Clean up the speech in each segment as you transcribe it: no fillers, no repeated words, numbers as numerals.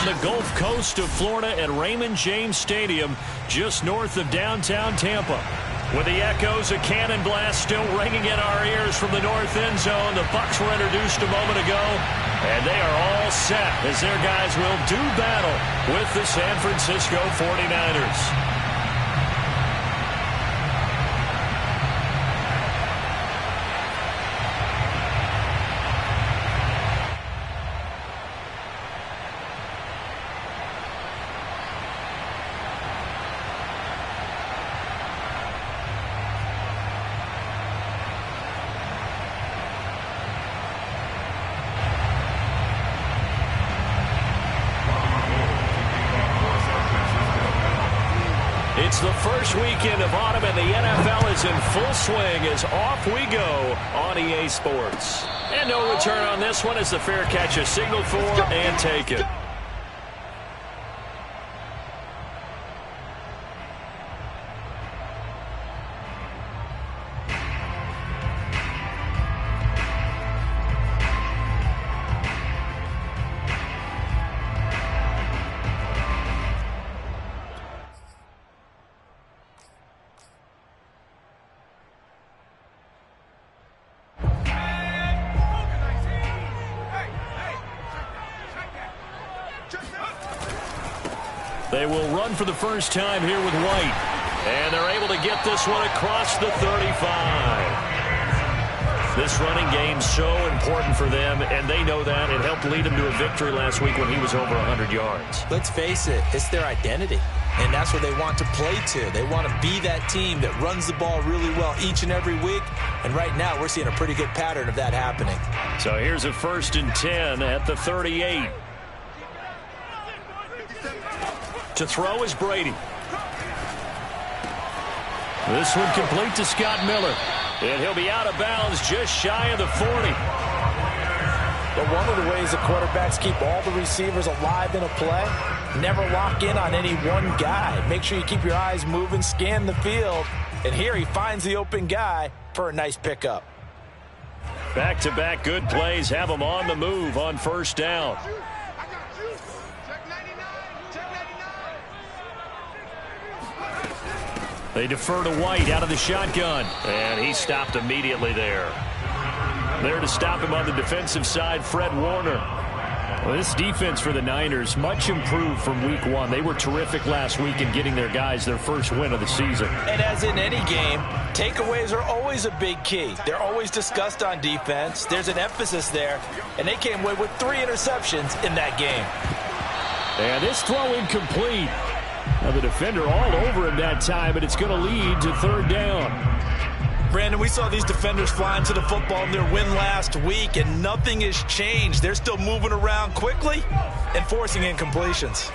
the Gulf Coast of Florida at Raymond James Stadium, just north of downtown Tampa. With the echoes of cannon blast still ringing in our ears from the north end zone, the Bucs were introduced a moment ago, and they are all set as their guys will do battle with the San Francisco 49ers. It's the first weekend of autumn, and the NFL is in full swing as off we go on EA Sports. And no return on this one as the fair catch is signaled for and taken. They will run for the first time here with White. And they're able to get this one across the 35. This running game's so important for them, and they know that. It helped lead them to a victory last week when he was over 100 yards. Let's face it, it's their identity. And that's what they want to play to. They want to be that team that runs the ball really well each and every week. And right now, we're seeing a pretty good pattern of that happening. So here's a 1st and 10 at the 38. To throw is Brady. This one complete to Scott Miller. And he'll be out of bounds just shy of the 40. But one of the ways the quarterbacks keep all the receivers alive in a play, never lock in on any one guy. Make sure you keep your eyes moving, scan the field. And here he finds the open guy for a nice pickup. Back-to-back good plays have him on the move on 1st down. They defer to White out of the shotgun, and he stopped immediately there. There to stop him on the defensive side, Fred Warner. Well, this defense for the Niners, much improved from week 1. They were terrific last week in getting their guys their first win of the season. And as in any game, takeaways are always a big key. They're always discussed on defense. There's an emphasis there, and they came away with 3 interceptions in that game. And this throw incomplete. Now the defender all over him that time, but it's going to lead to 3rd down. Brandon, we saw these defenders flying to the football in their win last week, and nothing has changed. They're still moving around quickly and forcing incompletions.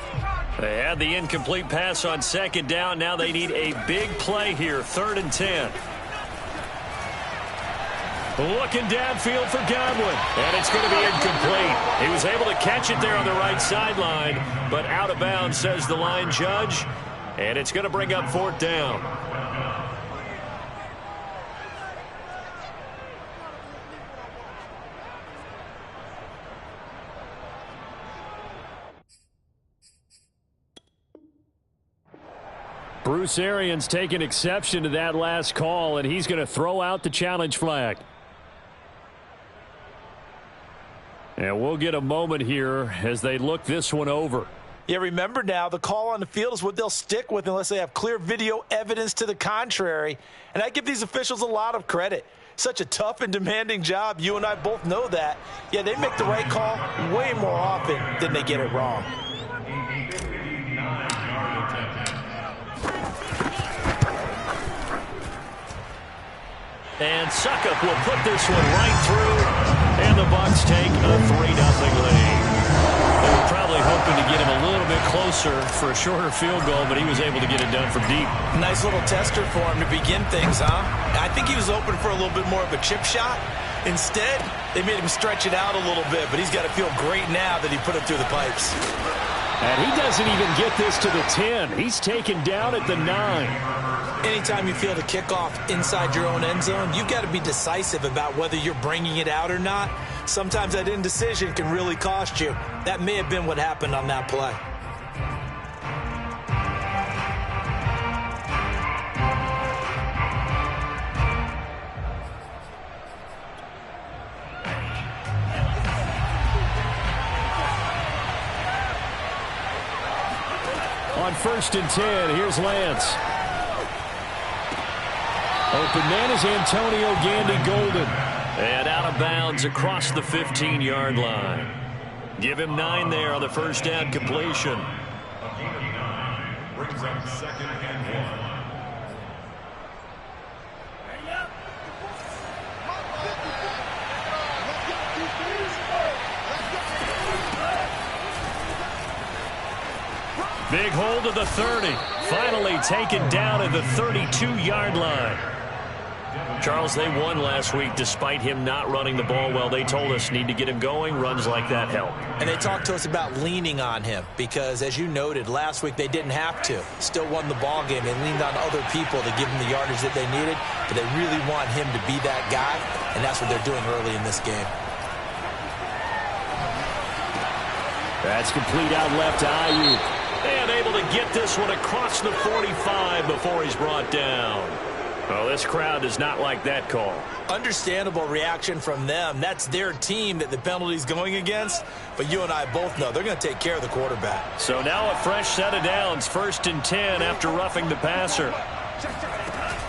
They had the incomplete pass on 2nd down. Now they need a big play here, 3rd and 10. Looking downfield for Godwin, and it's going to be incomplete. He was able to catch it there on the right sideline, but out of bounds, says the line judge, and it's going to bring up 4th down. Bruce Arians taking exception to that last call, and he's going to throw out the challenge flag. And we'll get a moment here as they look this one over. Yeah, remember now, the call on the field is what they'll stick with unless they have clear video evidence to the contrary. And I give these officials a lot of credit. Such a tough and demanding job. You and I both know that. Yeah, they make the right call way more often than they get it wrong. And Suckup will put this one right through, and the Bucs take a 3-0 lead. They were probably hoping to get him a little bit closer for a shorter field goal, but he was able to get it done from deep. Nice little tester for him to begin things, huh? I think he was open for a little bit more of a chip shot. Instead, they made him stretch it out a little bit, but he's got to feel great now that he put it through the pipes. And he doesn't even get this to the 10. He's taken down at the 9. Anytime you feel the kickoff inside your own end zone, you've got to be decisive about whether you're bringing it out or not. sometimes that indecision can really cost you. That may have been what happened on that play. On 1st and 10, here's Lance. Open man is Antonio Gandy Golden. And out of bounds across the 15-yard line. Give him 9 there on the first down completion. Brings up 2nd and 1. Big hold of the 30. Finally taken down at the 32-yard line. Charles, they won last week despite him not running the ball well. They told us need to get him going. Runs like that help. And they talked to us about leaning on him because, as you noted, last week they didn't have to. Still won the ball game. They leaned on other people to give them the yardage that they needed, but they really want him to be that guy, and that's what they're doing early in this game. That's complete out left to Ayuk. And able to get this one across the 45 before he's brought down. Well, this crowd does not like that call. Understandable reaction from them. That's their team that the penalty's going against. But you and I both know they're going to take care of the quarterback. So now a fresh set of downs. 1st and 10 after roughing the passer.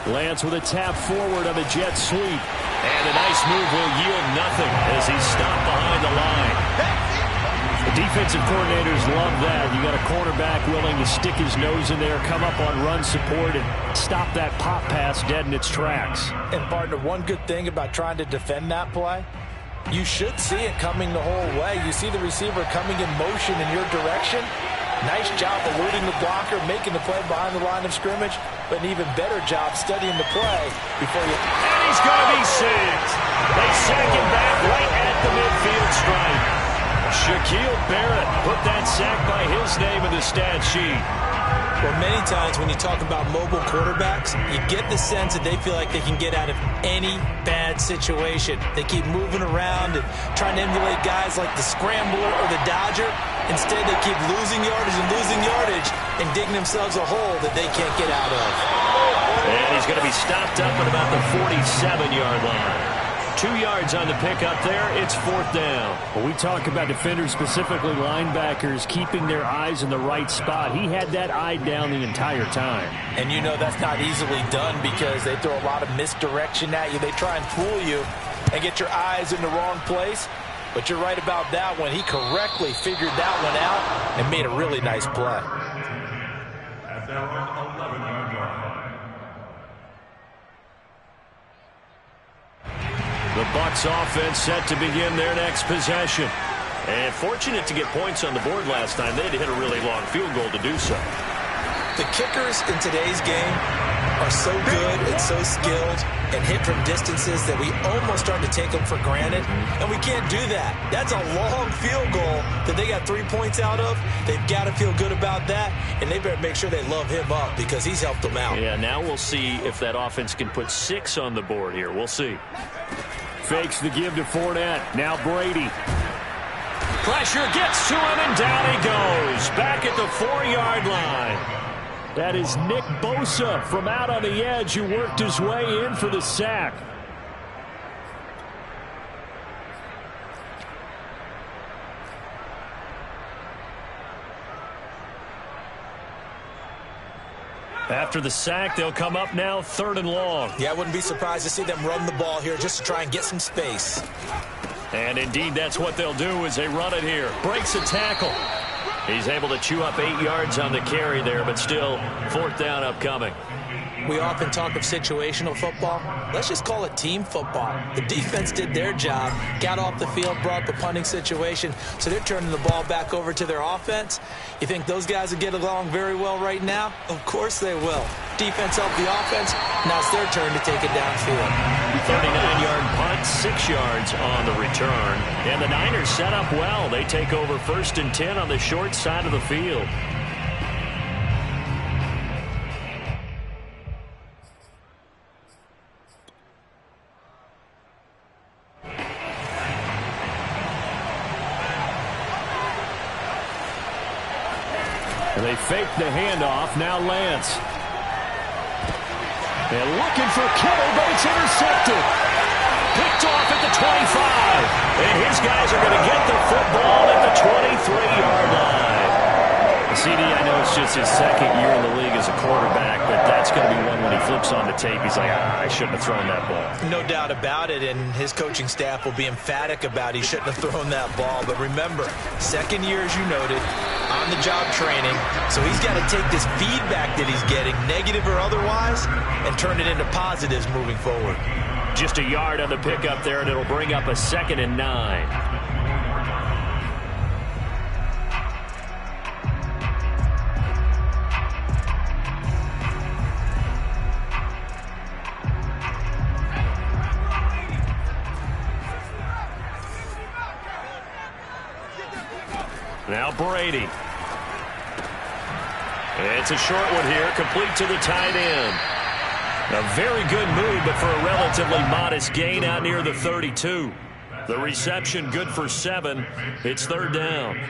Lance with a tap forward on the jet sweep. And a nice move will yield nothing as he's stopped behind the line. The defensive coordinators love that. You got a quarterback willing to stick his nose in there, come up on run support, and stop that pop pass dead in its tracks. And, partner, one good thing about trying to defend that play, you should see it coming the whole way. You see the receiver coming in motion in your direction. Nice job eluding the blocker, making the play behind the line of scrimmage, but an even better job studying the play before you... And he's going to be sacked. They sack him back right at the midfield stripe. Shaquille Barrett put that sack by his name in the stat sheet. Well, many times when you talk about mobile quarterbacks, you get the sense that they feel like they can get out of any bad situation. They keep moving around and trying to emulate guys like the Scrambler or the Dodger. Instead, they keep losing yardage and digging themselves a hole that they can't get out of. And he's going to be stopped up at about the 47-yard line. 2 yards on the pickup there. It's 4th down. Well, we talk about defenders, specifically linebackers, keeping their eyes in the right spot. He had that eye down the entire time. And you know that's not easily done because they throw a lot of misdirection at you. They try and fool you and get your eyes in the wrong place. But you're right about that one. He correctly figured that one out and made a really nice play. At their own 11-yard line. The Bucs offense set to begin their next possession. And fortunate to get points on the board last time. They had to hit a really long field goal to do so. The kickers in today's game are so good and so skilled and hit from distances that we almost start to take them for granted. And we can't do that. That's a long field goal that they got 3 points out of. They've got to feel good about that, and they better make sure they love him up because he's helped them out. Yeah, now we'll see if that offense can put 6 on the board here. We'll see. Fakes the give to Fournette. Now Brady. Pressure gets to him, and down he goes. Back at the 4-yard line. That is Nick Bosa from out on the edge who worked his way in for the sack. After the sack, they'll come up now 3rd and long. Yeah, I wouldn't be surprised to see them run the ball here just to try and get some space. And indeed, that's what they'll do as they run it here. Breaks a tackle. He's able to chew up 8 yards on the carry there, but still 4th down upcoming. We often talk of situational football. Let's just call it team football. The defense did their job, got off the field, brought the punting situation, so they're turning the ball back over to their offense. You think those guys will get along very well right now? Of course they will. Defense helped the offense. Now it's their turn to take it downfield. 39-yard punt, 6 yards on the return. And the Niners set up well. They take over 1st and 10 on the short side of the field. And they fake the handoff. Now Lance. And looking for Kittle, but it's intercepted. Picked off at the 25. And his guys are going to get the football at the 23-yard line. CD, I know it's just his second year in the league as a quarterback, but that's going to be one when he flips on the tape. He's like, I shouldn't have thrown that ball. No doubt about it, and his coaching staff will be emphatic about he shouldn't have thrown that ball. But remember, second year, as you noted, on-the-job training, so he's got to take this feedback that he's getting, negative or otherwise, and turn it into positives moving forward. Just a yard on the pickup there, and it'll bring up a 2nd and 9. Now Brady. It's a short one here, complete to the tight end. A very good move, but for a relatively modest gain out near the 32. The reception good for 7. It's 3rd down.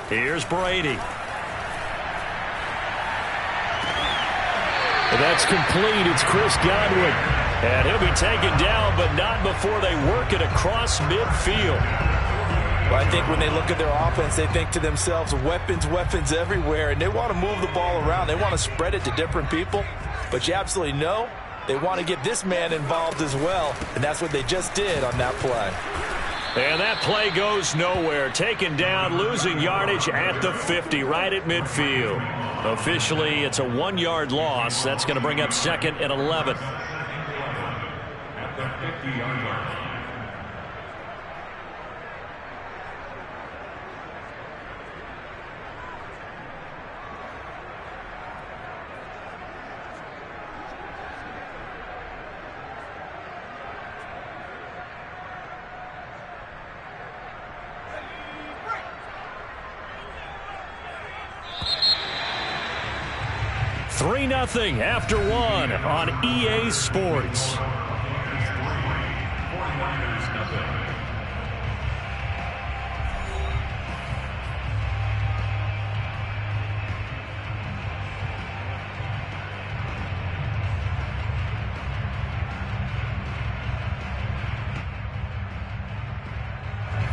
Here's Brady. That's complete. It's Chris Godwin. And he'll be taken down, but not before they work it across midfield. Well, I think when they look at their offense, they think to themselves, weapons, weapons everywhere, and they want to move the ball around. They want to spread it to different people, but you absolutely know they want to get this man involved as well, and that's what they just did on that play. And that play goes nowhere. Taken down, losing yardage at the 50, right at midfield. Officially, it's a 1-yard loss. That's going to bring up 2nd and 11. At the 50-yard line. Nothing after 1 on EA Sports.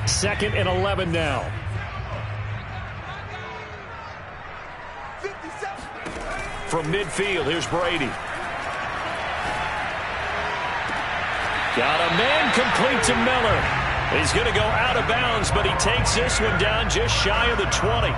Second and 11 now. From midfield, here's Brady. Got a man complete to Miller. He's going to go out of bounds, but he takes this one down just shy of the 20.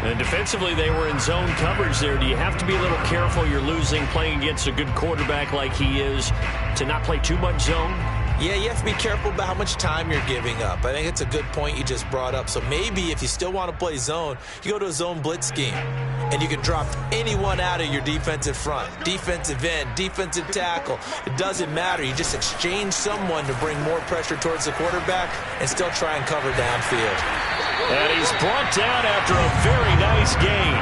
And defensively, they were in zone coverage there. Do you have to be a little careful? You're losing playing against a good quarterback like he is to not play too much zone? Yeah, you have to be careful about how much time you're giving up. I think it's a good point you just brought up. So maybe if you still want to play zone, you go to a zone blitz scheme. And you can drop anyone out of your defensive front. Defensive end, defensive tackle. It doesn't matter. You just exchange someone to bring more pressure towards the quarterback and still try and cover downfield. And he's brought down after a very nice gain.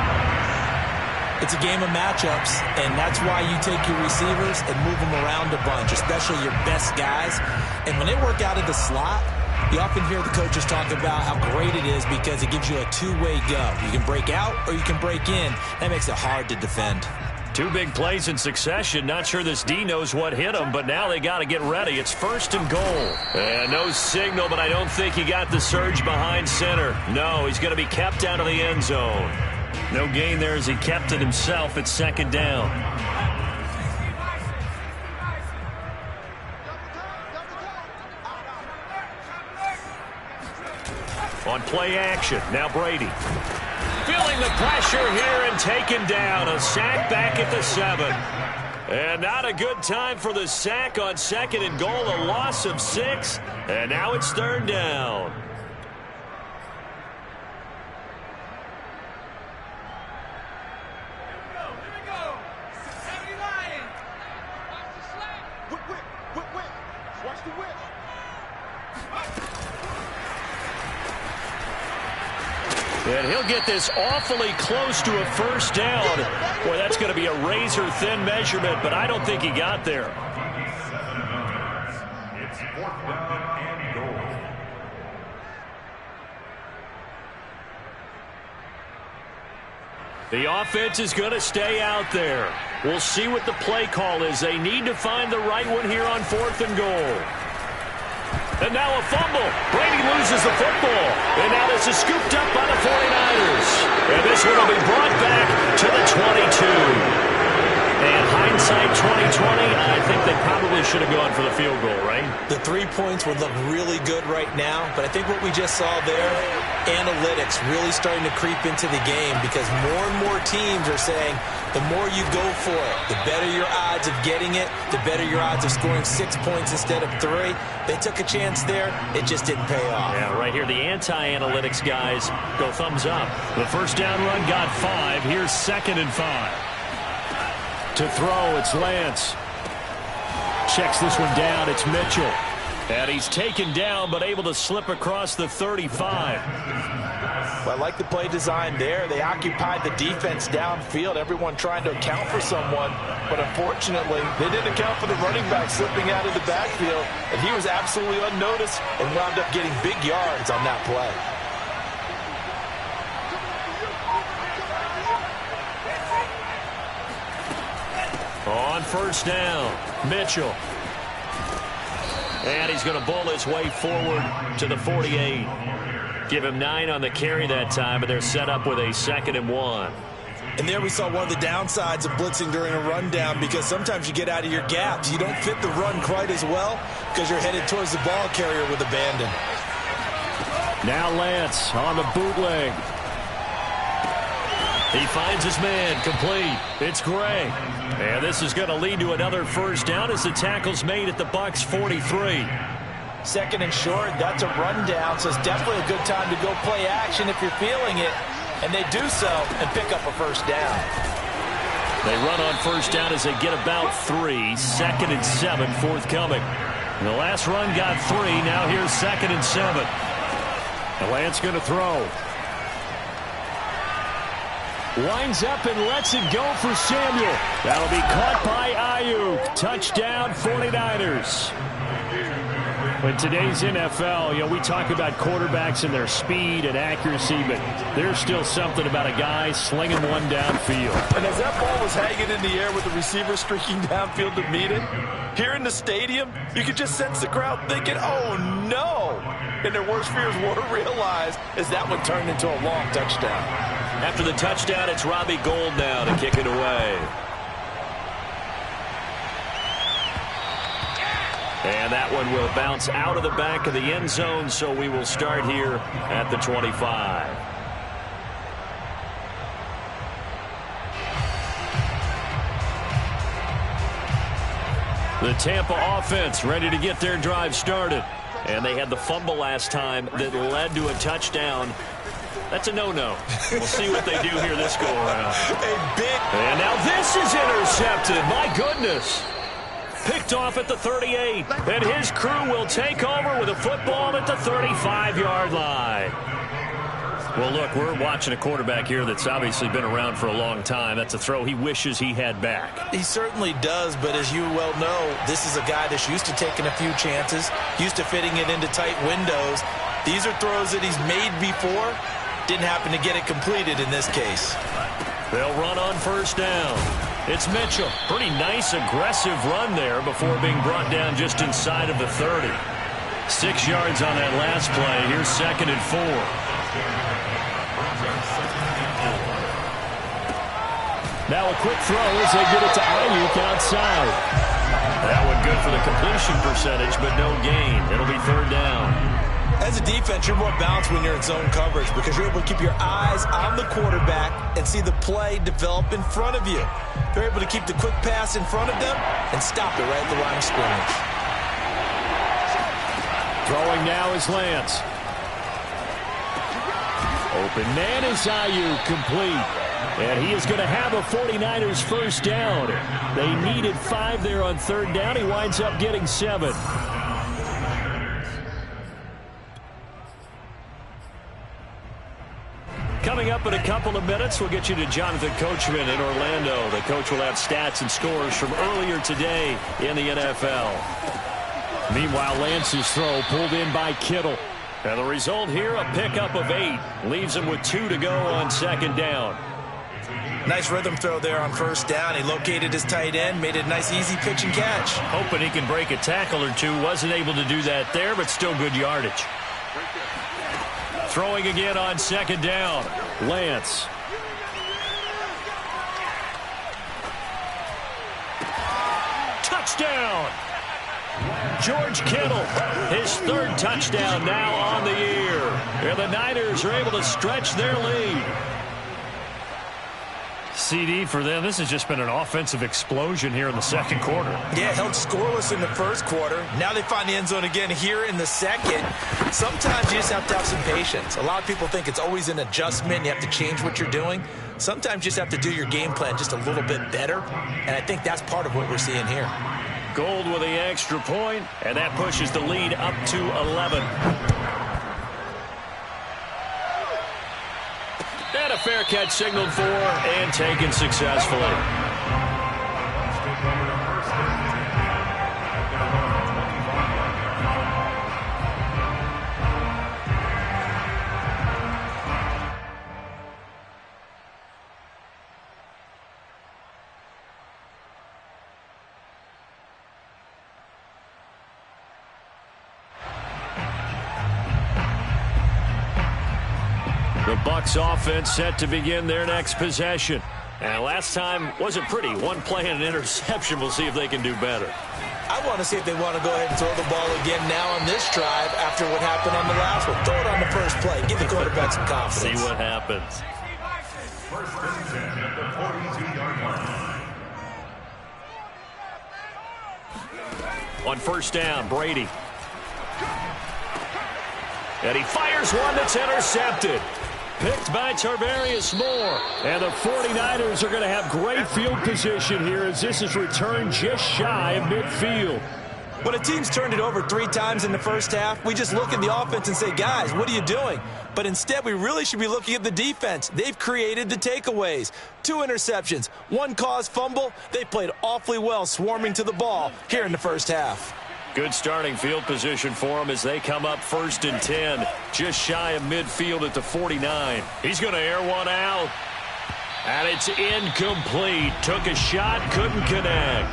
It's a game of matchups, and that's why you take your receivers and move them around a bunch, especially your best guys. And when they work out of the slot, you often hear the coaches talk about how great it is because it gives you a two-way go. You can break out or you can break in. That makes it hard to defend. 2 big plays in succession. Not sure this D knows what hit him, but now they got to get ready. It's 1st and goal. And no signal, but I don't think he got the surge behind center. No, he's going to be kept out of the end zone. No gain there as he kept it himself at 2nd down. On play action, now Brady. Feeling the pressure here and taken down. A sack back at the 7. And not a good time for the sack on 2nd and goal. A loss of 6. And now it's 3rd down. And he'll get this awfully close to a first down. Boy, that's going to be a razor-thin measurement, but I don't think he got there. It's 4th down and goal. The offense is going to stay out there. We'll see what the play call is. They need to find the right one here on 4th and goal. And now a fumble. Brady loses the football. And now this is scooped up by the 49ers. And this one will be brought back to the 22. And hindsight 2020, I think they probably should have gone for the field goal, right? The 3 points would look really good right now, but I think what we just saw there, analytics really starting to creep into the game because more and more teams are saying the more you go for it, the better your odds of getting it, the better your odds of scoring 6 points instead of 3. They took a chance there. It just didn't pay off. Yeah, right here, the anti-analytics guys go thumbs up. The first down run got 5. Here's 2nd and 5. To throw, it's Lance. Checks this one down, it's Mitchell. And he's taken down, but able to slip across the 35. Well, I like the play design there. They occupied the defense downfield, everyone trying to account for someone. But unfortunately, they didn't account for the running back slipping out of the backfield. And he was absolutely unnoticed and wound up getting big yards on that play. On first down, Mitchell. And he's going to bull his way forward to the 48. Give him 9 on the carry that time, but they're set up with a 2nd and 1. And there we saw one of the downsides of blitzing during a rundown because sometimes you get out of your gaps. You don't fit the run quite as well because you're headed towards the ball carrier with abandon. Now Lance on the bootleg. He finds his man, complete. It's Gray. And this is going to lead to another first down as the tackle's made at the Bucs 43. 2nd and short, that's a rundown, so it's definitely a good time to go play action if you're feeling it. And they do so and pick up a first down. They run on first down as they get about 3. 2nd and 7 forthcoming. And the last run got 3. Now here's 2nd and 7. And Lance going to throw. Winds up and lets it go for Samuel. That'll be caught by Ayuk. Touchdown 49ers. In today's NFL, we talk about quarterbacks and their speed and accuracy, but there's still something about a guy slinging one downfield. And as that ball was hanging in the air with the receiver streaking downfield to meet it, here in the stadium, you could just sense the crowd thinking, oh, no. And their worst fears were realized as that one turned into a long touchdown. After the touchdown, it's Robbie Gould now to kick it away. And that one will bounce out of the back of the end zone, so we will start here at the 25. The Tampa offense ready to get their drive started. And they had the fumble last time that led to a touchdown. That's a no-no. We'll see what they do here this go-around. And now this is intercepted. My goodness. Picked off at the 38. And his crew will take over with a football at the 35-yard line. Well, look, we're watching a quarterback here that's obviously been around for a long time. That's a throw he wishes he had back. He certainly does, but as you well know, this is a guy that's used to taking a few chances, used to fitting it into tight windows. These are throws that he's made before. Didn't happen to get it completed in this case. They'll run on first down. It's Mitchell. Pretty nice, aggressive run there before being brought down just inside of the 30. 6 yards on that last play. Here's 2nd and 4. Now a quick throw as they get it to Ayuk outside. That one good for the completion percentage, but no gain. It'll be 3rd down. As a defense, you're more balanced when you're in zone coverage because you're able to keep your eyes on the quarterback and see the play develop in front of you. They're able to keep the quick pass in front of them and stop it right at the line of scrimmage. Throwing now is Lance. Open man is Ayuk, complete. And he is going to have a 49ers first down. They needed 5 there on 3rd down. He winds up getting 7. Coming up in a couple of minutes, we'll get you to Jonathan Coachman in Orlando. The coach will have stats and scores from earlier today in the NFL. Meanwhile, Lance's throw pulled in by Kittle. And the result here, a pickup of 8. Leaves him with 2 to go on second down. Nice rhythm throw there on first down. He located his tight end, made it a nice easy pitch and catch. Hoping he can break a tackle or two. Wasn't able to do that there, but still good yardage. Throwing again on second down. Lance. Touchdown! George Kittle, his 3rd touchdown now on the year. And the Niners are able to stretch their lead. CD for them, this has just been an offensive explosion here in the second quarter. Yeah, held scoreless in the first quarter. Now they find the end zone again here in the second. Sometimes you just have to have some patience. A lot of people think it's always an adjustment. You have to change what you're doing. Sometimes you just have to do your game plan just a little bit better. And I think that's part of what we're seeing here. Gold with the extra point, and that pushes the lead up to 11. And a fair catch signaled for and taken successfully. The Bucs offense set to begin their next possession. And last time wasn't pretty. One play and an interception. We'll see if they can do better. I want to see if they want to go ahead and throw the ball again now on this drive after what happened on the last one. Throw it on the first play. Give the quarterback some confidence. See what happens. First and 10 at the 42-yard line. On first down, Brady. And he fires one that's intercepted. Picked by Tarvarius Moore. And the 49ers are going to have great field position here as this is returned just shy of midfield. When a team's turned it over 3 times in the first half, we just look at the offense and say, guys, what are you doing? But instead, we really should be looking at the defense. They've created the takeaways. 2 interceptions, 1 caused fumble. They played awfully well swarming to the ball here in the first half. Good starting field position for them as they come up first and 10. Just shy of midfield at the 49. He's going to air one out. And it's incomplete. Took a shot, couldn't connect.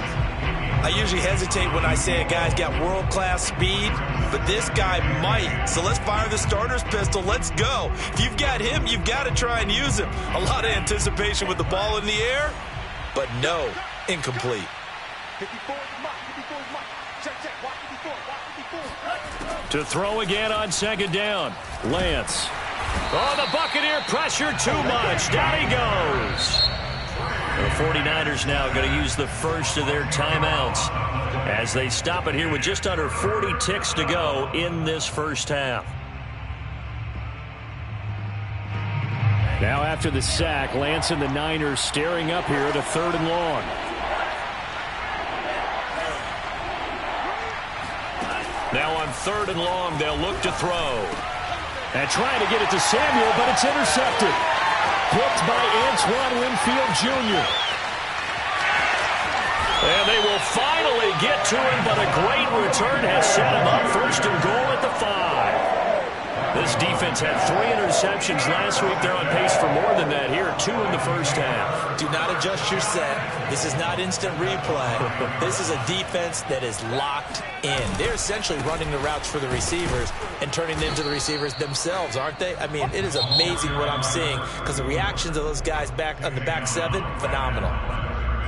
I usually hesitate when I say a guy's got world-class speed, but this guy might. So let's fire the starter's pistol. Let's go. If you've got him, you've got to try and use him. A lot of anticipation with the ball in the air, but no, incomplete. To throw again on second down. Lance. Oh, the Buccaneer pressure too much. Down he goes. The 49ers now going to use the first of their timeouts as they stop it here with just under 40 ticks to go in this first half. Now after the sack, Lance and the Niners staring up here at a 3rd and long. Now on 3rd and long, they'll look to throw. And trying to get it to Samuel, but it's intercepted. Picked by Antoine Winfield Jr. And they will finally get to him, but a great return has set him up. 1st and goal at the 5. This defense had 3 interceptions last week. They're on pace for more than that here. 2 in the first half. Do not adjust your set. This is not instant replay. This is a defense that is locked in. They're essentially running the routes for the receivers and turning them into the receivers themselves, aren't they? I mean, it is amazing what I'm seeing because the reactions of those guys back on the back 7, phenomenal.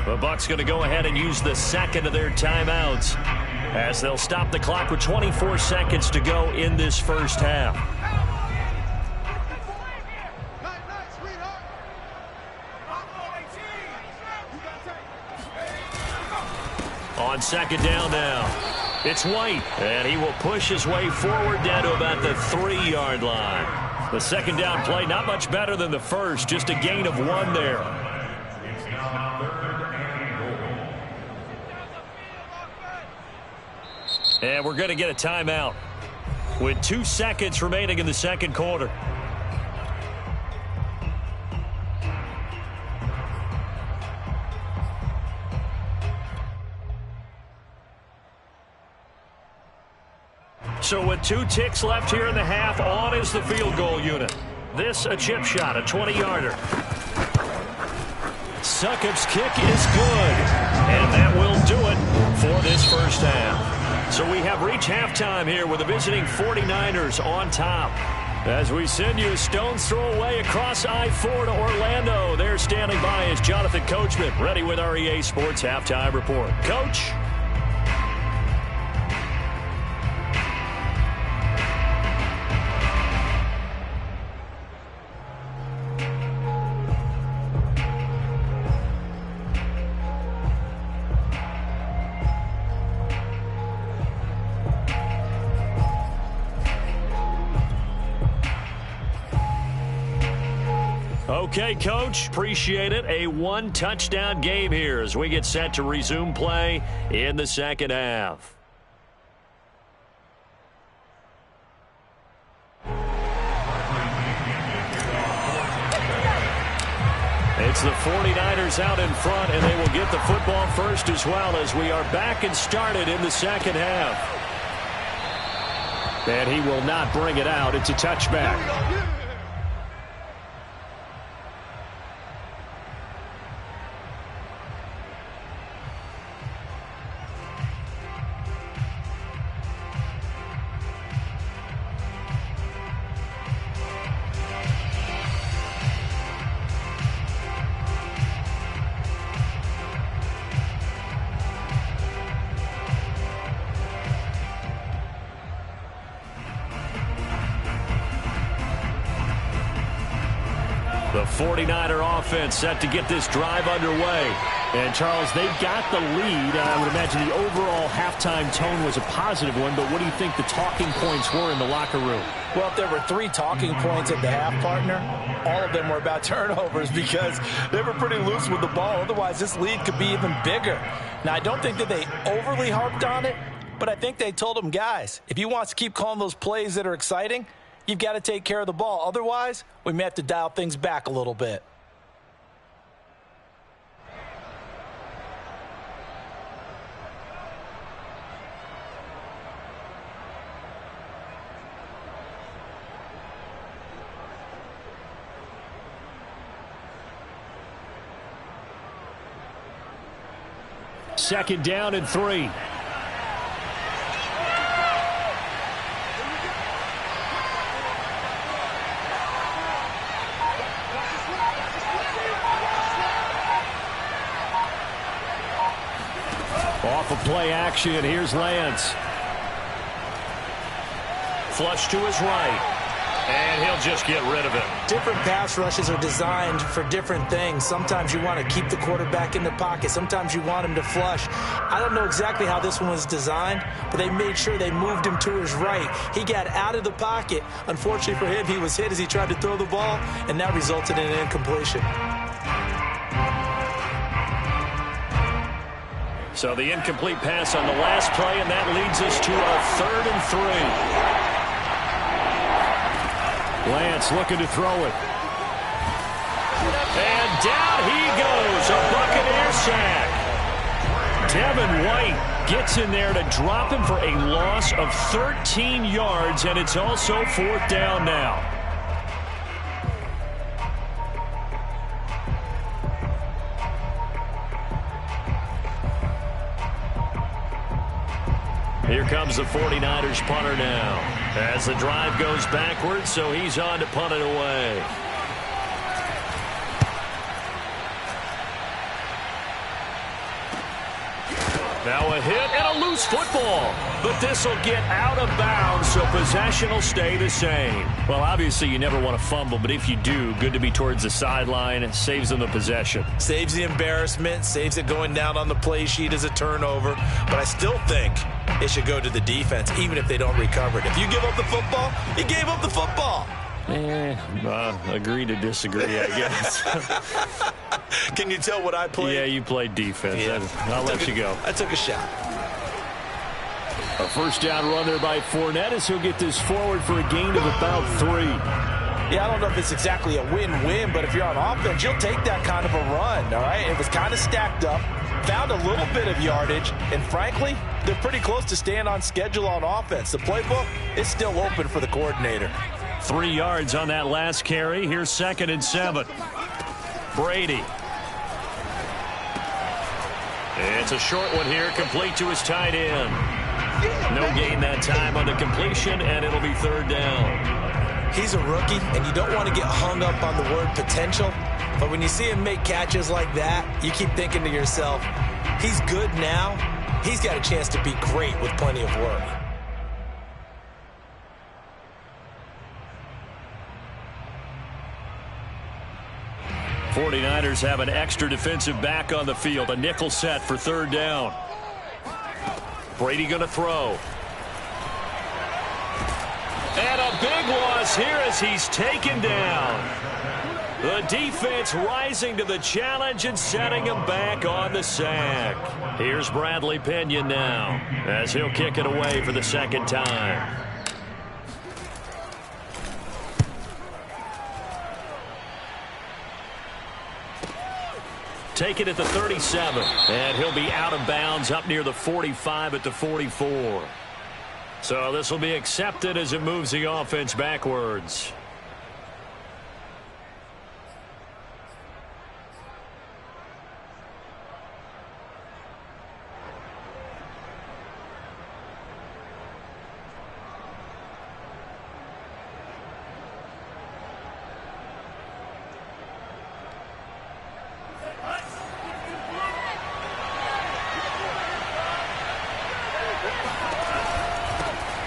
The Bucs going to go ahead and use the second of their timeouts as they'll stop the clock with 24 seconds to go in this first half. On second down now, it's White, and he will push his way forward down to about the 3-yard line. The second down play, not much better than the first, just a gain of 1 there. It's now 3rd and goal. And we're going to get a timeout with 2 seconds remaining in the second quarter. So with 2 ticks left here in the half, on is the field goal unit. This a chip shot, a 20-yarder. Succop's kick is good. And that will do it for this first half. So we have reached halftime here with the visiting 49ers on top. As we send you a stone's throw away across I-4 to Orlando. There standing by is Jonathan Coachman, ready with our EA Sports Halftime Report. Coach? Okay, Coach, appreciate it. A 1-touchdown game here as we get set to resume play in the second half. It's the 49ers out in front, and they will get the football first as well as we are back and started in the second half. And he will not bring it out. It's a touchback. The 49er offense set to get this drive underway. And, Charles, they've got the lead. I would imagine the overall halftime tone was a positive one, but what do you think the talking points were in the locker room? Well, if there were 3 talking points at the half, partner, all of them were about turnovers because they were pretty loose with the ball. Otherwise, this lead could be even bigger. Now, I don't think that they overly harped on it, but I think they told them, guys, if you want to keep calling those plays that are exciting, you've got to take care of the ball. Otherwise, we may have to dial things back a little bit. Second down and 3. Off of play action, here's Lance. Flush to his right. And he'll just get rid of it. Different pass rushes are designed for different things. Sometimes you want to keep the quarterback in the pocket. Sometimes you want him to flush. I don't know exactly how this one was designed, but they made sure they moved him to his right. He got out of the pocket. Unfortunately for him, he was hit as he tried to throw the ball, and that resulted in an incompletion. So the incomplete pass on the last play, and that leads us to a 3rd and 3. Lance looking to throw it. And down he goes, a Buccaneer sack. Devin White gets in there to drop him for a loss of 13 yards, and it's also 4th down now. Here comes the 49ers punter now. As the drive goes backwards, so he's on to punt it away. Now a hit and a loose football. But this will get out of bounds, so possession will stay the same. Well, obviously you never want to fumble, but if you do, good to be towards the sideline. It saves them the possession. Saves the embarrassment, saves it going down on the play sheet as a turnover. But I still think it should go to the defense, even if they don't recover it. If you give up the football, you gave up the football. Agree to disagree, I guess. Can you tell what I played? Yeah, you played defense. Yeah. I'll let you go. I took a shot. A first down run there by Fournette as he'll get this forward for a gain of about 3. Yeah, I don't know if it's exactly a win-win, but if you're on offense, you'll take that kind of a run, all right? It was kind of stacked up. found a little bit of yardage, and frankly, they're pretty close to staying on schedule on offense. The playbook is still open for the coordinator. 3 yards on that last carry. Here's 2nd and 7. Brady. It's a short one here, complete to his tight end. No gain that time on the completion, and it'll be 3rd down. He's a rookie, and you don't want to get hung up on the word potential. But when you see him make catches like that, you keep thinking to yourself, he's good now. He's got a chance to be great with plenty of work. '49ers have an extra defensive back on the field. A nickel set for 3rd down. Brady going to throw. And a big loss here as he's taken down. The defense rising to the challenge and setting him back on the sack. Here's Bradley Pinion now as he'll kick it away for the 2nd time. Take it at the 37, and he'll be out of bounds up near the 45 at the 44. So this will be accepted as it moves the offense backwards.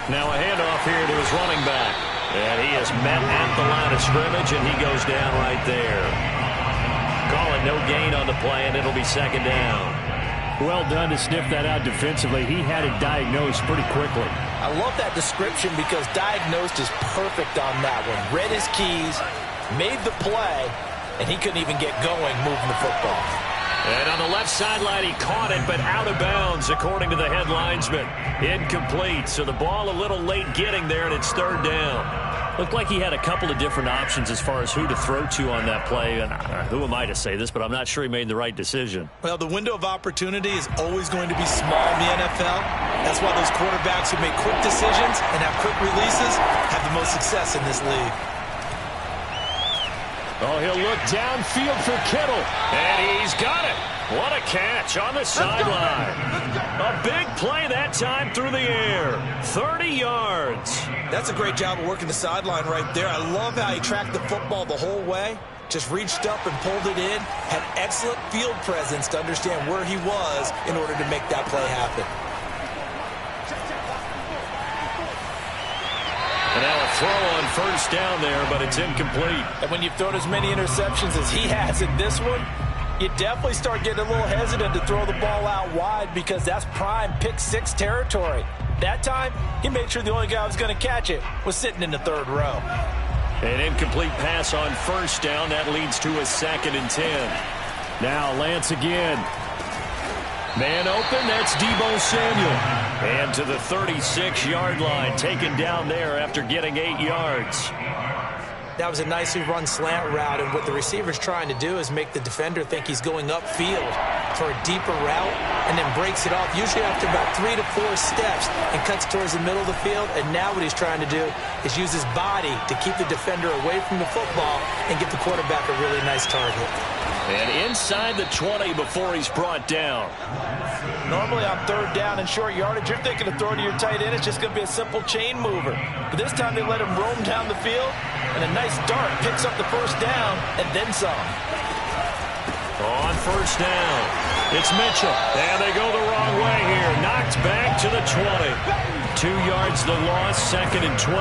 Now a handoff here to his running back. And he is met at the line of scrimmage, and he goes down right there. Call it no gain on the play, and it'll be 2nd down. Well done to sniff that out defensively. He had it diagnosed pretty quickly. I love that description because diagnosed is perfect on that one. Read his keys, made the play, and he couldn't even get going moving the football. And on the left sideline, he caught it, but out of bounds, according to the head linesman. Incomplete, so the ball a little late getting there, and it's 3rd down. Looked like he had a couple of different options as far as who to throw to on that play. And who am I to say this, but I'm not sure he made the right decision. Well, the window of opportunity is always going to be small in the NFL. That's why those quarterbacks who make quick decisions and have quick releases have the most success in this league. Oh, he'll look downfield for Kittle. And he's got it. What a catch on the sideline. A big play that time through the air. 30 yards. That's a great job of working the sideline right there. I love how he tracked the football the whole way. Just reached up and pulled it in. Had excellent field presence to understand where he was in order to make that play happen. And now a throw on 1st down there, but it's incomplete. And when you've thrown as many interceptions as he has in this one, you definitely start getting a little hesitant to throw the ball out wide because that's prime pick 6 territory. That time, he made sure the only guy who was going to catch it was sitting in the 3rd row. An incomplete pass on 1st down. That leads to a 2nd and 10. Now Lance again. Man open, that's Deebo Samuel. And to the 36-yard line, taken down there after getting 8 yards. That was a nicely run slant route, and what the receiver's trying to do is make the defender think he's going upfield for a deeper route and then breaks it off, usually after about 3 to 4 steps, and cuts towards the middle of the field. And now what he's trying to do is use his body to keep the defender away from the football and get the quarterback a really nice target. And inside the 20 before he's brought down. Normally on 3rd down and short yardage, you're thinking of throwing to your tight end. It's just going to be a simple chain mover. But this time they let him roam down the field, and a nice dart picks up the 1st down and then some. On 1st down, it's Mitchell. And they go the wrong way here. Knocked back to the 20. 2 yards the loss, 2nd and 12.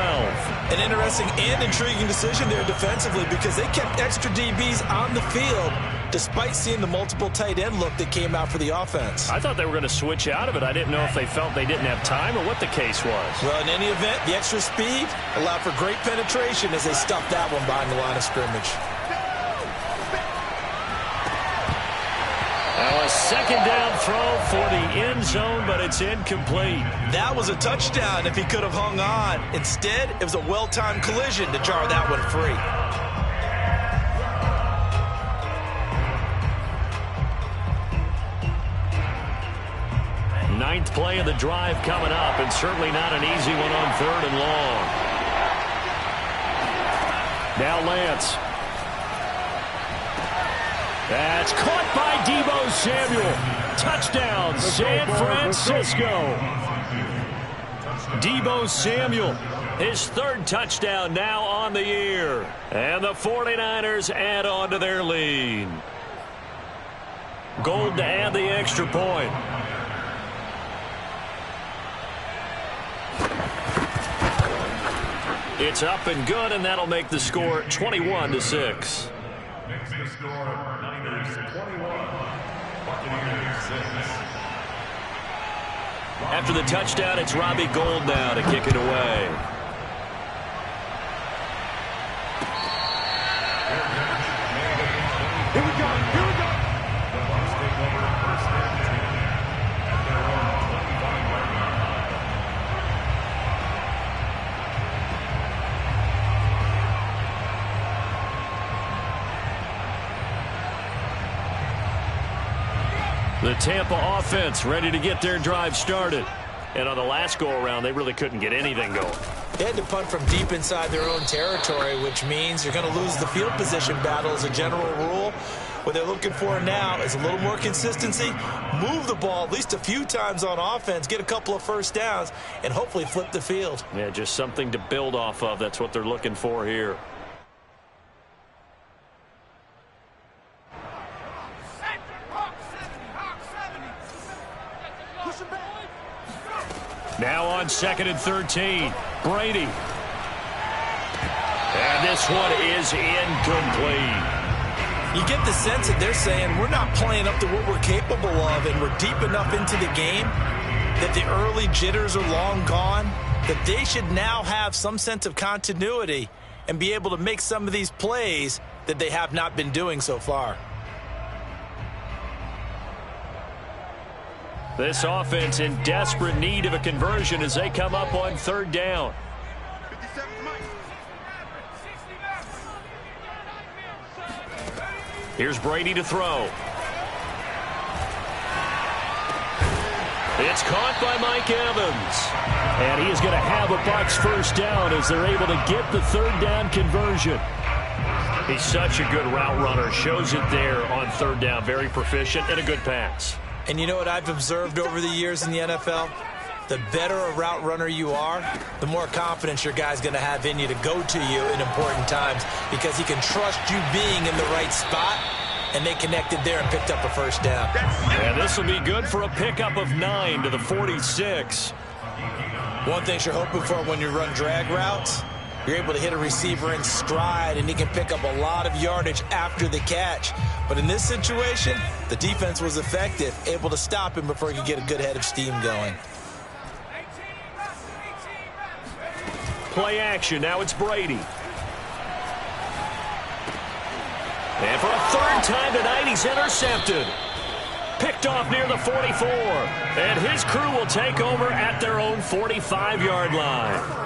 An interesting and intriguing decision there defensively because they kept extra DBs on the field despite seeing the multiple tight end look that came out for the offense. I thought they were going to switch out of it. I didn't know if they felt they didn't have time or what the case was. Well, in any event, the extra speed allowed for great penetration as they stuffed that one behind the line of scrimmage. Now a 2nd down throw for the end zone, but it's incomplete. That was a touchdown if he could have hung on. Instead, it was a well-timed collision to jar that one free. the drive coming up, and certainly not an easy one on 3rd and long. Now Lance. That's caught by Deebo Samuel. Touchdown, San Francisco. Deebo Samuel, his 3rd touchdown now on the year. And the 49ers add on to their lead. Gold to add the extra point. It's up and good, and that'll make the score 21-6. Makes the score Niners 21, Buccaneers 6. After the touchdown, it's Robbie Gould now to kick it away. Here we go. The Bucs take over 1st and 10 at their own 25-yard line. The Tampa offense ready to get their drive started. And on the last go-around, they really couldn't get anything going. They had to punt from deep inside their own territory, which means you're going to lose the field position battle as a general rule. What they're looking for now is a little more consistency, move the ball at least a few times on offense, get a couple of first downs, and hopefully flip the field. Yeah, just something to build off of. That's what they're looking for here. Now on 2nd and 13, Brady. And this one is incomplete. You get the sense that they're saying we're not playing up to what we're capable of, and we're deep enough into the game that the early jitters are long gone, that they should now have some sense of continuity and be able to make some of these plays that they have not been doing so far. This offense in desperate need of a conversion as they come up on 3rd down. Here's Brady to throw. It's caught by Mike Evans. And he is going to have a Bucs 1st down as they're able to get the 3rd down conversion. He's such a good route runner. Shows it there on 3rd down. Very proficient and a good pass. And you know what I've observed over the years in the NFL? The better a route runner you are, the more confidence your guy's going to have in you to go to you in important times because he can trust you being in the right spot, and they connected there and picked up a 1st down. And this will be good for a pickup of 9 to the 46. One thing you're hoping for when you run drag routes, you're able to hit a receiver in stride, and he can pick up a lot of yardage after the catch. But in this situation, the defense was effective, able to stop him before he could get a good head of steam going. Play action. Now it's Brady. And for a 3rd time tonight, he's intercepted. Picked off near the 44. And his crew will take over at their own 45-yard line.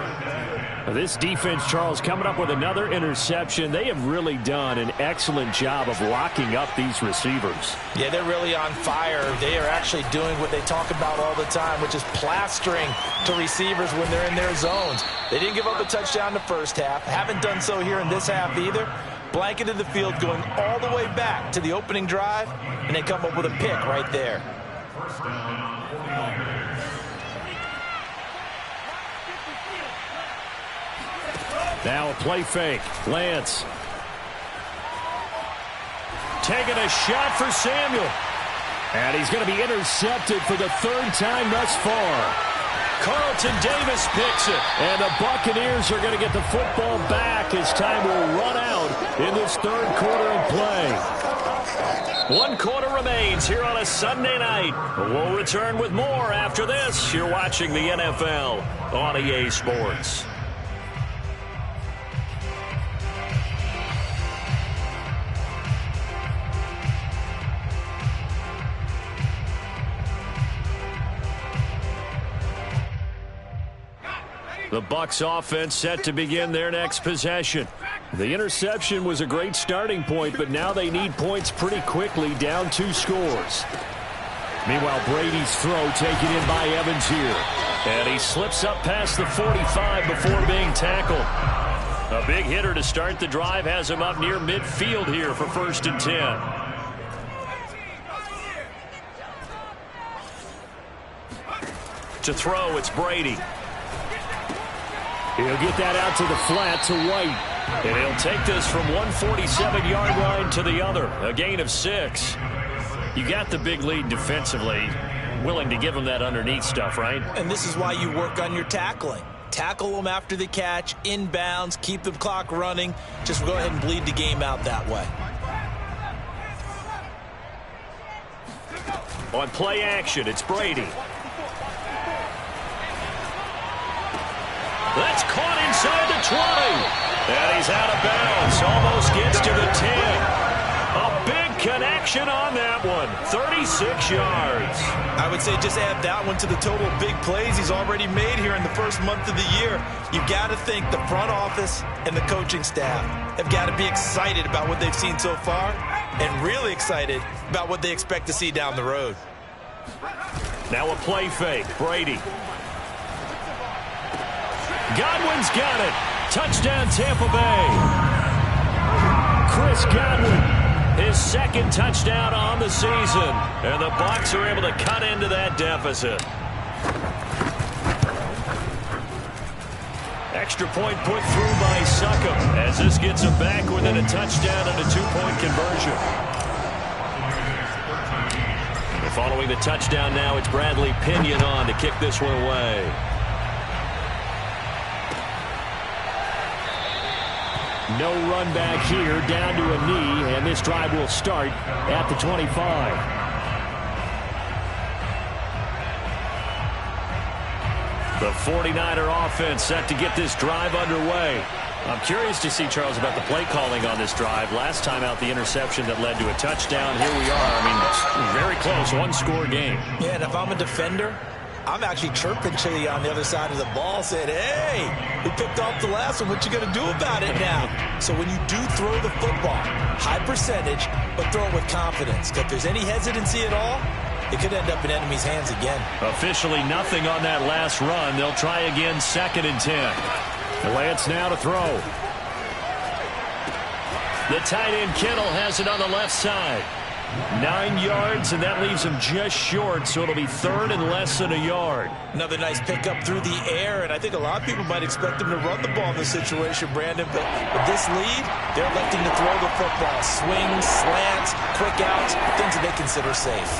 This defense, Charles, coming up with another interception. They have really done an excellent job of locking up these receivers. Yeah, they're really on fire. They are actually doing what they talk about all the time, which is plastering to receivers when they're in their zones. They didn't give up a touchdown the 1st half. Haven't done so here in this half either. Blanketed the field going all the way back to the opening drive, and they come up with a pick right there. 1st down, 49ers. Now a play fake. Lance. Taking a shot for Samuel. And he's going to be intercepted for the 3rd time thus far. Carlton Davis picks it. And the Buccaneers are going to get the football back as time will run out in this 3rd quarter of play. 1 quarter remains here on a Sunday night. We'll return with more after this. You're watching the NFL on EA Sports. The Bucs offense set to begin their next possession. The interception was a great starting point, but now they need points pretty quickly, down 2 scores. Meanwhile, Brady's throw taken in by Evans here. And he slips up past the 45 before being tackled. A big hitter to start the drive has him up near midfield here for 1st and 10. To throw, it's Brady. He'll get that out to the flat to White. And he'll take this from 147-yard line to the other. A gain of 6. You got the big lead defensively. Willing to give him that underneath stuff, right? And this is why you work on your tackling. Tackle them after the catch, inbounds, keep the clock running. Just go ahead and bleed the game out that way. On play action, it's Brady. That's caught inside the 20. And he's out of bounds. Almost gets to the 10. A big connection on that one. 36 yards. I would say just add that one to the total of big plays he's already made here in the first month of the year. You've got to think the front office and the coaching staff have got to be excited about what they've seen so far and really excited about what they expect to see down the road. Now a play fake. Brady. Godwin's got it. Touchdown, Tampa Bay. Chris Godwin. His 2nd touchdown on the season. And the Bucs are able to cut into that deficit. Extra point put through by Succop as this gets him back within a touchdown and a 2-point conversion. And following the touchdown now, it's Bradley Pinion on to kick this one away. No run back here, down to a knee, and this drive will start at the 25. The 49er offense set to get this drive underway. I'm curious to see, Charles, about the play calling on this drive. Last time out, the interception that led to a touchdown. Here we are. I mean, very close, one-score game. Yeah, and if I'm a defender, I'm actually chirping Chili on the other side of the ball, saying, hey, we picked off the last one. What you going to do about it now? So when you do throw the football, high percentage, but throw it with confidence. Because if there's any hesitancy at all, it could end up in enemy's hands again. Officially nothing on that last run. They'll try again, 2nd and 10. Lance now to throw. The tight end Kittle has it on the left side. 9 yards, and that leaves him just short, so it'll be 3rd and less than a yard. Another nice pickup through the air, and I think a lot of people might expect him to run the ball in this situation, Brandon, but with this lead, they're electing to throw the football. Swings, slants, quick outs, things that they consider safe.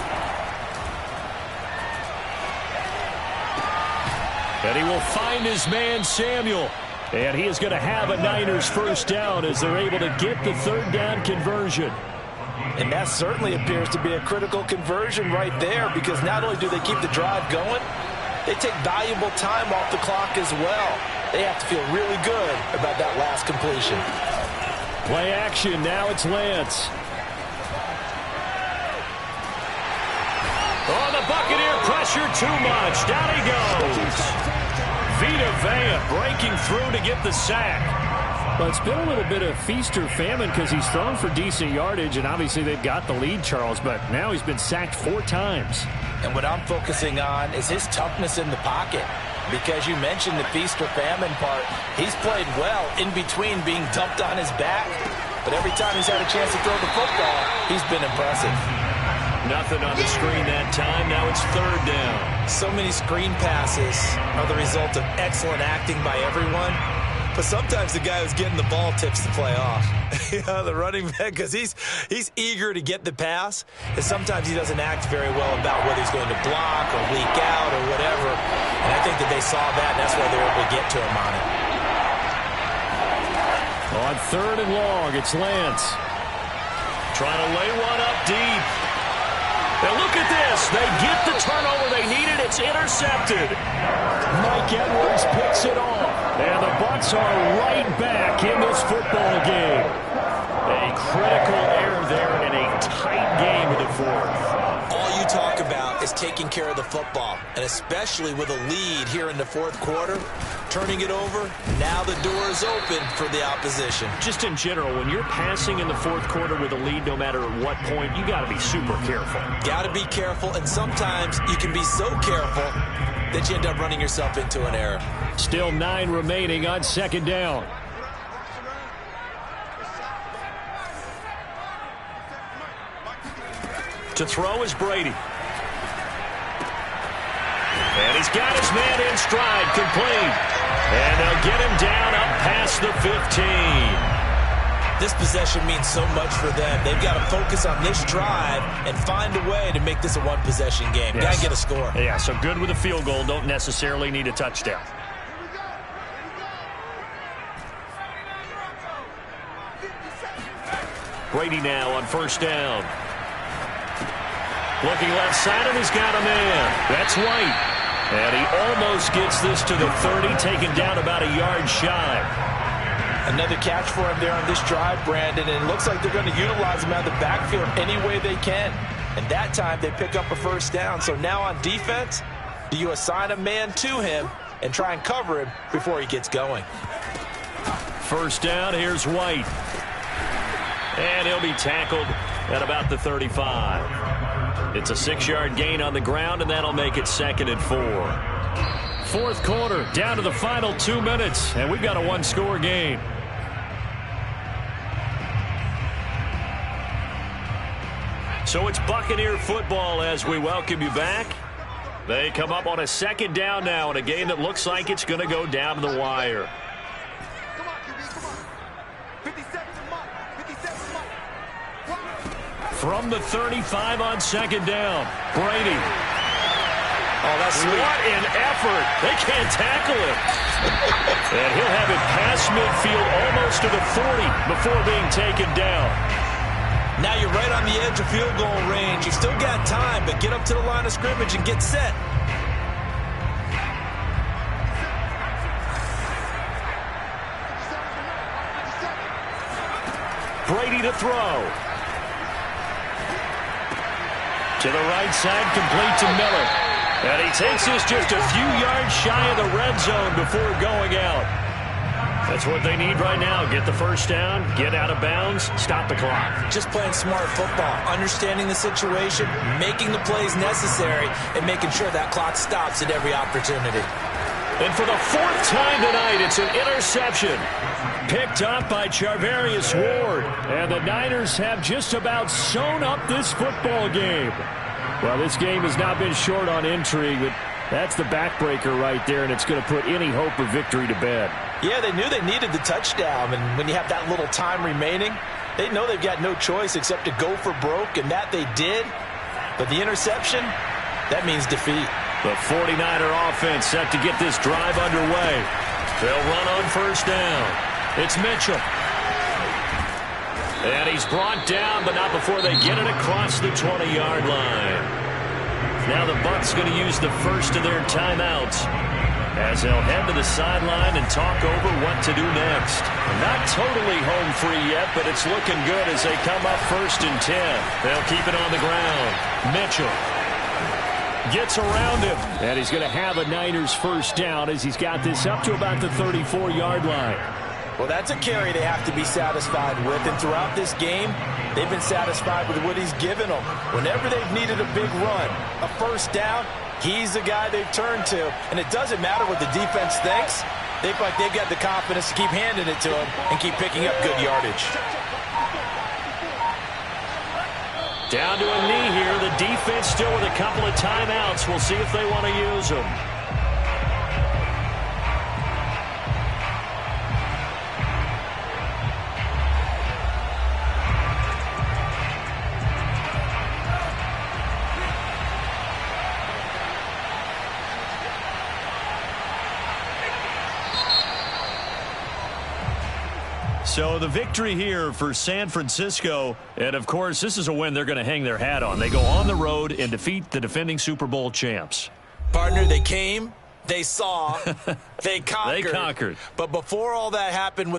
And he will find his man, Samuel. And he is going to have a Niners 1st down as they're able to get the 3rd down conversion. And that certainly appears to be a critical conversion right there, because not only do they keep the drive going, they take valuable time off the clock as well. They have to feel really good about that last completion. Play action. Now it's Lance. Oh, the Buccaneer pressure too much. Down he goes. Vita Vea breaking through to get the sack. Well, it's been a little bit of feast or famine because he's thrown for decent yardage, and obviously they've got the lead, Charles, but now he's been sacked 4 times. And what I'm focusing on is his toughness in the pocket, because you mentioned the feast or famine part. He's played well in between being dumped on his back, but every time he's had a chance to throw the football, he's been impressive. Nothing on the screen that time. Now it's 3rd down. So many screen passes are the result of excellent acting by everyone. But sometimes the guy who's getting the ball tips the play off. The running back, because he's eager to get the pass, and sometimes he doesn't act very well about whether he's going to block or leak out or whatever. And I think that they saw that, and that's why they were able to get to him on it. On 3rd and long, it's Lance. Trying to lay one up deep. And look at this. They get the turnover they needed. It's intercepted. Mike Edwards picks it off. And the Bucs are right back in this football game. A critical error there in a tight game in the 4th. All you talk about is taking care of the football, and especially with a lead here in the fourth quarter, turning it over, now the door is open for the opposition. Just in general, when you're passing in the fourth quarter with a lead, no matter at what point, you got to be super careful. Got to be careful, and sometimes you can be so careful that you end up running yourself into an error. Still 9 remaining on second down. To throw is Brady. And he's got his man in stride, complete. And they'll get him down up past the 15. This possession means so much for them. They've got to focus on this drive and find a way to make this a one-possession game. Yes. Got to get a score. Yeah, so good with a field goal. Don't necessarily need a touchdown. Brady now on first down. Looking left side, and he's got a man. That's White. And he almost gets this to the 30, taken down about a yard shy. Another catch for him there on this drive, Brandon, and it looks like they're going to utilize him out of the backfield any way they can. And that time they pick up a first down. So now on defense, do you assign a man to him and try and cover him before he gets going? First down, here's White. And he'll be tackled at about the 35. It's a 6-yard gain on the ground, and that'll make it 2nd and 4. Fourth quarter, down to the final 2 minutes, and we've got a one-score game. So it's Buccaneer football as we welcome you back. They come up on a second down now in a game that looks like it's going to go down to the wire. From the 35 on second down, Brady. Oh, that's sweet. What an effort. They can't tackle him. And he'll have it past midfield almost to the 40 before being taken down. Now you're right on the edge of field goal range. You've still got time, but get up to the line of scrimmage and get set. Brady to throw. To the right side, complete to Miller. And he takes this just a few yards shy of the red zone before going out. That's what they need right now. Get the first down, get out of bounds, stop the clock. Just playing smart football, understanding the situation, making the plays necessary, and making sure that clock stops at every opportunity. And for the 4th time tonight, it's an interception. Picked up by Charvarius Ward. And the Niners have just about sewn up this football game. Well, this game has not been short on intrigue, but that's the backbreaker right there, and it's going to put any hope of victory to bed. Yeah, they knew they needed the touchdown, and when you have that little time remaining, they know they've got no choice except to go for broke, and that they did. But the interception, that means defeat. The 49er offense set to get this drive underway. They'll run on first down. It's Mitchell. And he's brought down, but not before they get it across the 20-yard line. Now the Bucs going to use the first of their timeouts as they'll head to the sideline and talk over what to do next. Not totally home free yet, but it's looking good as they come up 1st and 10. They'll keep it on the ground. Mitchell gets around him, and he's going to have a Niners first down as he's got this up to about the 34-yard line. Well, that's a carry they have to be satisfied with, and throughout this game, they've been satisfied with what he's given them. Whenever they've needed a big run, a first down, he's the guy they've turned to, and it doesn't matter what the defense thinks. They feel like they've got the confidence to keep handing it to him and keep picking up good yardage. Down to a knee here. The defense still with a couple of timeouts. We'll see if they want to use them. So the victory here for San Francisco, and of course this is a win they're going to hang their hat on. They go on the road and defeat the defending Super Bowl champs. Partner, they came, they saw, they conquered. They conquered. But before all that happened with